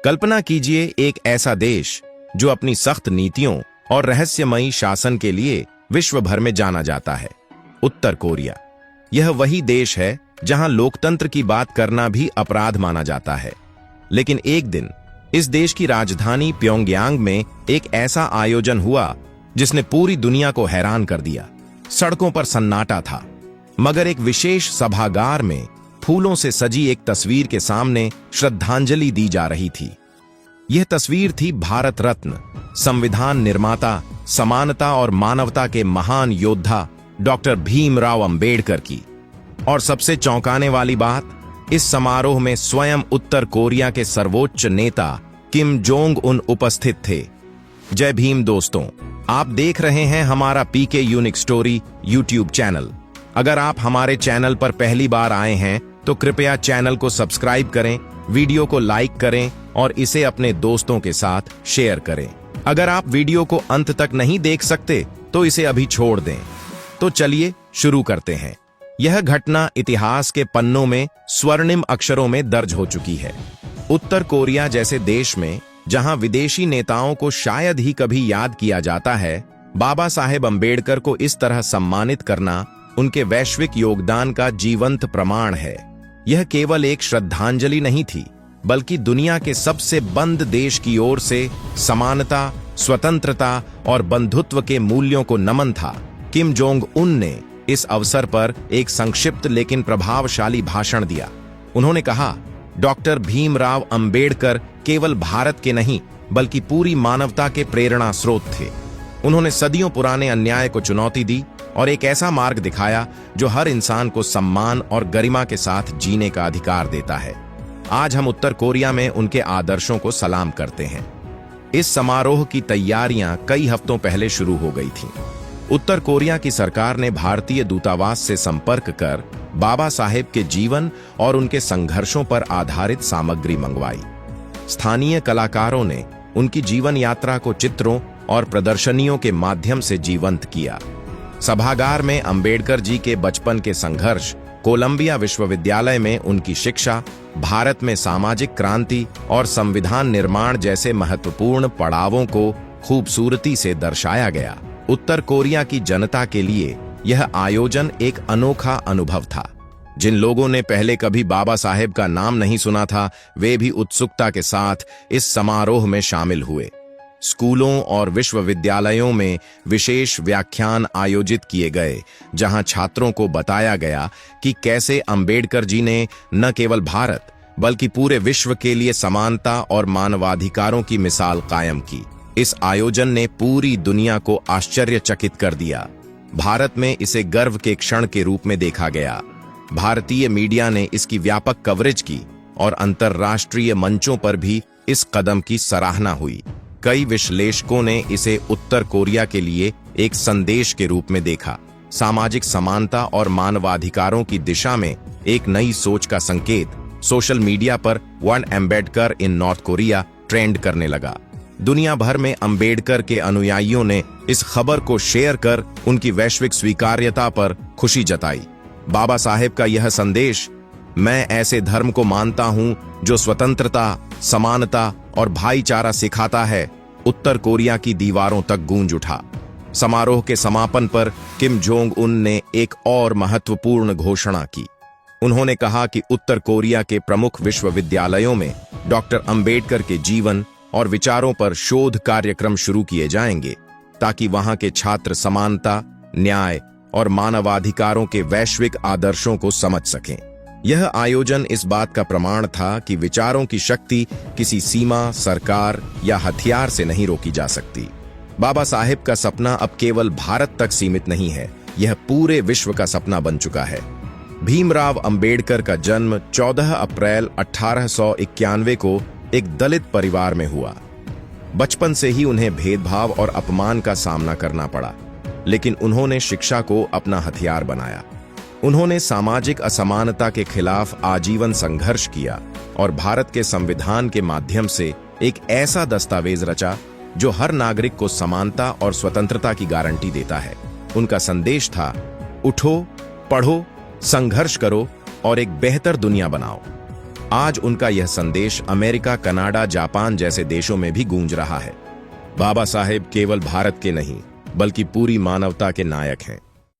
कल्पना कीजिए एक ऐसा देश जो अपनी सख्त नीतियों और रहस्यमयी शासन के लिए विश्व भर में जाना जाता है। उत्तर कोरिया। यह वही देश है जहां लोकतंत्र की बात करना भी अपराध माना जाता है। लेकिन एक दिन इस देश की राजधानी प्योंगयांग में एक ऐसा आयोजन हुआ जिसने पूरी दुनिया को हैरान कर दिया। सड़कों पर सन्नाटा था, मगर एक विशेष सभागार में फूलों से सजी एक तस्वीर के सामने श्रद्धांजलि दी जा रही थी। यह तस्वीर थी भारत रत्न, संविधान निर्माता, समानता और मानवता के महान योद्धा डॉक्टर भीमराव अंबेडकर की। और सबसे चौंकाने वाली बात, इस समारोह में स्वयं उत्तर कोरिया के सर्वोच्च नेता किम जोंग उन उपस्थित थे। जय भीम दोस्तों, आप देख रहे हैं हमारा पीके यूनिक स्टोरी यूट्यूब चैनल। अगर आप हमारे चैनल पर पहली बार आए हैं तो कृपया चैनल को सब्सक्राइब करें, वीडियो को लाइक करें और इसे अपने दोस्तों के साथ शेयर करें। अगर आप वीडियो को अंत तक नहीं देख सकते तो इसे अभी छोड़ दें। तो चलिए शुरू करते हैं। यह घटना इतिहास के पन्नों में स्वर्णिम अक्षरों में दर्ज हो चुकी है। उत्तर कोरिया जैसे देश में जहां विदेशी नेताओं को शायद ही कभी याद किया जाता है, बाबा साहेब अंबेडकर को इस तरह सम्मानित करना उनके वैश्विक योगदान का जीवंत प्रमाण है। यह केवल एक श्रद्धांजलि नहीं थी, बल्कि दुनिया के सबसे बंद देश की ओर से समानता, स्वतंत्रता और बंधुत्व के मूल्यों को नमन था। किम जोंग उन ने इस अवसर पर एक संक्षिप्त लेकिन प्रभावशाली भाषण दिया। उन्होंने कहा, डॉक्टर भीमराव अंबेडकर केवल भारत के नहीं बल्कि पूरी मानवता के प्रेरणा स्रोत थे। उन्होंने सदियों पुराने अन्याय को चुनौती दी और एक ऐसा मार्ग दिखाया जो हर इंसान को सम्मान और गरिमा के साथ जीने का अधिकार देता है। आज हम उत्तर कोरिया में उनके आदर्शों को सलाम करते हैं। इस समारोह की तैयारियां कई हफ्तों पहले शुरू हो गई थीं। उत्तर कोरिया की सरकार ने भारतीय दूतावास से संपर्क कर बाबा साहेब के जीवन और उनके संघर्षों पर आधारित सामग्री मंगवाई। स्थानीय कलाकारों ने उनकी जीवन यात्रा को चित्रों और प्रदर्शनियों के माध्यम से जीवंत किया। सभागार में अंबेडकर जी के बचपन के संघर्ष, कोलंबिया विश्वविद्यालय में उनकी शिक्षा, भारत में सामाजिक क्रांति और संविधान निर्माण जैसे महत्वपूर्ण पड़ावों को खूबसूरती से दर्शाया गया। उत्तर कोरिया की जनता के लिए यह आयोजन एक अनोखा अनुभव था। जिन लोगों ने पहले कभी बाबा साहेब का नाम नहीं सुना था, वे भी उत्सुकता के साथ इस समारोह में शामिल हुए। स्कूलों और विश्वविद्यालयों में विशेष व्याख्यान आयोजित किए गए, जहां छात्रों को बताया गया कि कैसे अंबेडकर जी ने न केवल भारत बल्कि पूरे विश्व के लिए समानता और मानवाधिकारों की मिसाल कायम की। इस आयोजन ने पूरी दुनिया को आश्चर्यचकित कर दिया। भारत में इसे गर्व के क्षण के रूप में देखा गया। भारतीय मीडिया ने इसकी व्यापक कवरेज की और अंतर्राष्ट्रीय मंचों पर भी इस कदम की सराहना हुई। कई विश्लेषकों ने इसे उत्तर कोरिया के लिए एक संदेश के रूप में देखा। सामाजिक समानता और मानवाधिकारों की दिशा में एक नई सोच का संकेत। सोशल मीडिया पर वन अंबेडकर इन नॉर्थ कोरिया ट्रेंड करने लगा। दुनिया भर में अंबेडकर के अनुयायियों ने इस खबर को शेयर कर उनकी वैश्विक स्वीकार्यता पर खुशी जताई। बाबा साहेब का यह संदेश, मैं ऐसे धर्म को मानता हूं जो स्वतंत्रता, समानता और भाईचारा सिखाता है, उत्तर कोरिया की दीवारों तक गूंज उठा। समारोह के समापन पर किम जोंग उन ने एक और महत्वपूर्ण घोषणा की। उन्होंने कहा कि उत्तर कोरिया के प्रमुख विश्वविद्यालयों में डॉक्टर अंबेडकर के जीवन और विचारों पर शोध कार्यक्रम शुरू किए जाएंगे, ताकि वहां के छात्र समानता, न्याय और मानवाधिकारों के वैश्विक आदर्शों को समझ सकें। यह आयोजन इस बात का प्रमाण था कि विचारों की शक्ति किसी सीमा, सरकार या हथियार से नहीं रोकी जा सकती। बाबा साहेब का सपना अब केवल भारत तक सीमित नहीं है, यह पूरे विश्व का सपना बन चुका है। भीमराव अंबेडकर का जन्म 14 अप्रैल 1891 को एक दलित परिवार में हुआ। बचपन से ही उन्हें भेदभाव और अपमान का सामना करना पड़ा, लेकिन उन्होंने शिक्षा को अपना हथियार बनाया। उन्होंने सामाजिक असमानता के खिलाफ आजीवन संघर्ष किया और भारत के संविधान के माध्यम से एक ऐसा दस्तावेज रचा जो हर नागरिक को समानता और स्वतंत्रता की गारंटी देता है। उनका संदेश था, उठो, पढ़ो, संघर्ष करो और एक बेहतर दुनिया बनाओ। आज उनका यह संदेश अमेरिका, कनाडा, जापान जैसे देशों में भी गूंज रहा है। बाबा साहेब केवल भारत के नहीं, बल्कि पूरी मानवता के नायक हैं।